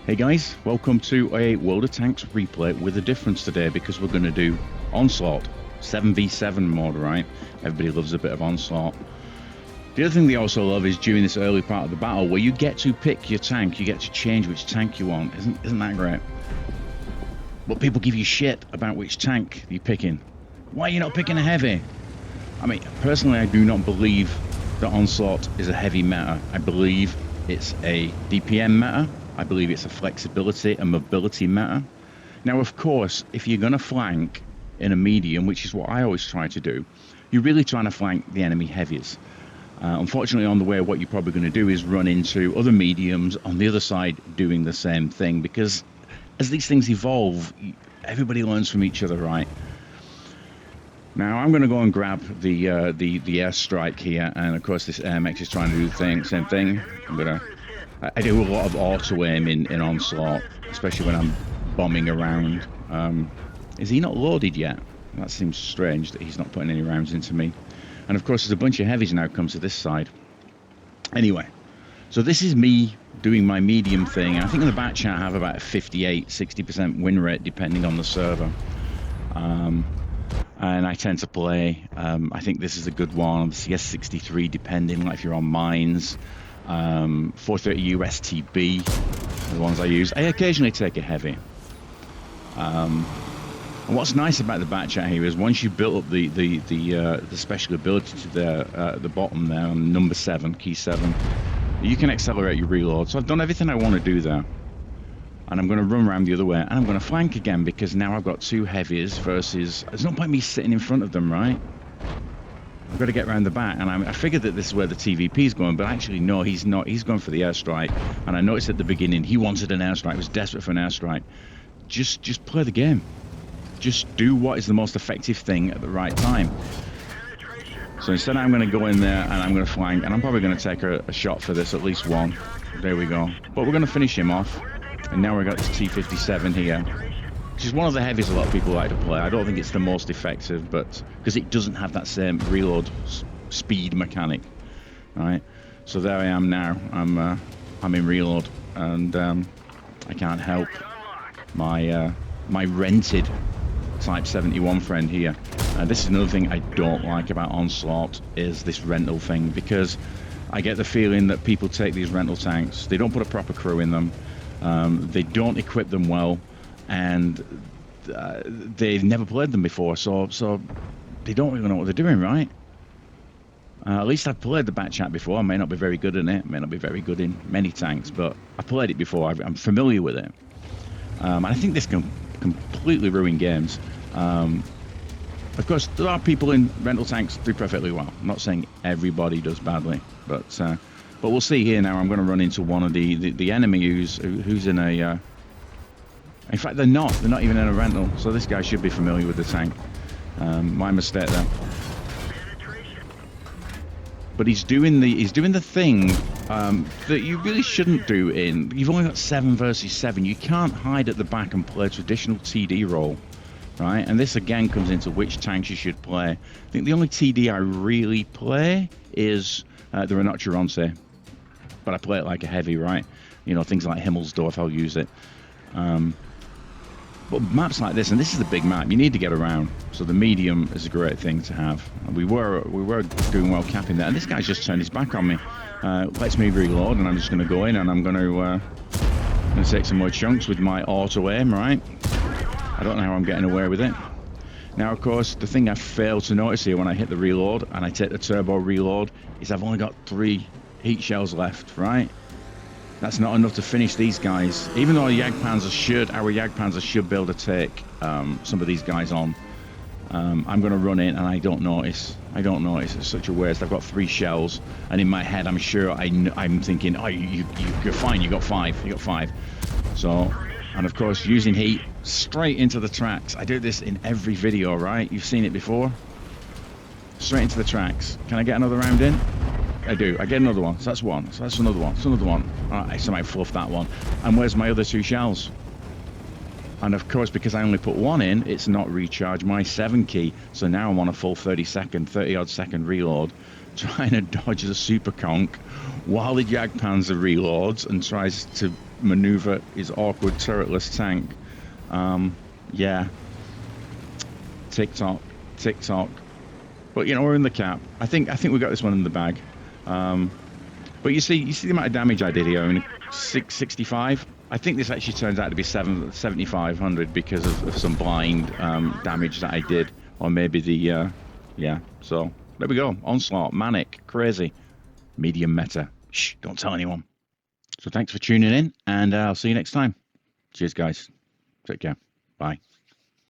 Hey guys, welcome to a World of Tanks replay with a difference today because we're going to do Onslaught 7v7 mode, right? Everybody loves a bit of Onslaught. The other thing they also love is during this early part of the battle where you get to pick your tank, you get to change which tank you want. Isn't that great? But people give you shit about which tank you're picking. Why are you not picking a heavy? I mean, personally, I do not believe that Onslaught is a heavy meta. I believe it's a DPM meta. I believe it's a flexibility and mobility meta. Now, of course, if you're going to flank in a medium, which is what I always try to do, you're really trying to flank the enemy heavies. Unfortunately, on the way, what you're probably going to do is run into other mediums on the other side doing the same thing, because as these things evolve, everybody learns from each other, right? Now, I'm going to go and grab the airstrike here, and of course, this AirMech is trying to do the same thing. I do a lot of auto-aim in Onslaught, especially when I'm bombing around. Is he not loaded yet? That seems strange that he's not putting any rounds into me. And of course, there's a bunch of heavies now come to this side. Anyway, so this is me doing my medium thing. I think in the back chat I have about a 58-60% win rate, depending on the server. And I tend to play, I think this is a good one, CS63, depending, like if you're on mines. 430 USTB, the ones I use. I occasionally take a heavy. And what's nice about the back chat here is once you build up the special ability to the bottom there on number 7, key 7, you can accelerate your reload. So I've done everything I want to do there. And I'm going to run around the other way, and I'm going to flank again because now I've got 2 heavies versus... There's no point me sitting in front of them, right? I've got to get around the back, and I figured that this is where the TVP is going, but actually no, he's not. He's going for the airstrike, and I noticed at the beginning he wanted an airstrike, was desperate for an airstrike. Just play the game. Just do what is the most effective thing at the right time. So instead I'm going to go in there, and I'm going to flank, and I'm probably going to take a shot for this, at least one. There we go. But we're going to finish him off, and now we've got this T-57 here. Which is one of the heavies a lot of people like to play. I don't think it's the most effective, but because it doesn't have that same reload speed mechanic, right? So there I am now. I'm in reload, and I can't help my my rented Type 71 friend here. This is another thing I don't like about Onslaught is this rental thing, because I get the feeling that people take these rental tanks, they don't put a proper crew in them, they don't equip them well. And they've never played them before, so they don't really know what they're doing, right? At least I've played the back chat before. I may not be very good in it, may not be very good in many tanks, but I played it before. I'm familiar with it. And I think this can completely ruin games. Of course, there are people in rental tanks who do perfectly well. I'm not saying everybody does badly, but we'll see here now. I'm going to run into one of the enemy who's in a... In fact, they're not even in a rental, so this guy should be familiar with the tank. My mistake there. But he's doing the thing that you really shouldn't do in... You've only got 7 versus 7. You can't hide at the back and play a traditional TD role, right? And this again comes into which tanks you should play. I think the only TD I really play is the Rhinoceronte. But I play it like a heavy, right? You know, things like Himmelsdorf, I'll use it. But maps like this, and this is the big map, you need to get around. So the medium is a great thing to have. And we were doing well capping there, and this guy's just turned his back on me. Lets me reload, and I'm just going to go in, and I'm going to take some more chunks with my auto aim, right? I don't know how I'm getting away with it. Now, of course, the thing I failed to notice here when I hit the reload and I take the turbo reload is I've only got 3 heat shells left, right? That's not enough to finish these guys. Even though our Jagdpanzer should be able to take some of these guys on. I'm going to run in and I don't notice. It's such a waste. I've got 3 shells, and in my head, I'm sure I'm thinking, oh, you're fine. You got 5. So, and of course, using heat straight into the tracks. I do this in every video, right? You've seen it before. Straight into the tracks. Can I get another round in? I do. I get another one. So that's one. So that's another one. That's another one. All right, so I might fluff that one. And where's my other 2 shells? And of course, because I only put 1 in, it's not recharged my 7 key. So now I'm on a full 30 odd second reload. trying to dodge the super conk while the Jagdpanzer reloads and tries to maneuver his awkward turretless tank. Yeah, tick-tock, tick-tock. But you know, we're in the cap. I think we got this one in the bag. But you see the amount of damage I did here, only 665. I think this actually turns out to be 7,500 because of some blind damage that I did, or maybe the yeah. So there we go. Onslaught, manic, crazy, medium meta. Shh, don't tell anyone. So thanks for tuning in, and I'll see you next time. Cheers, guys. Take care. Bye.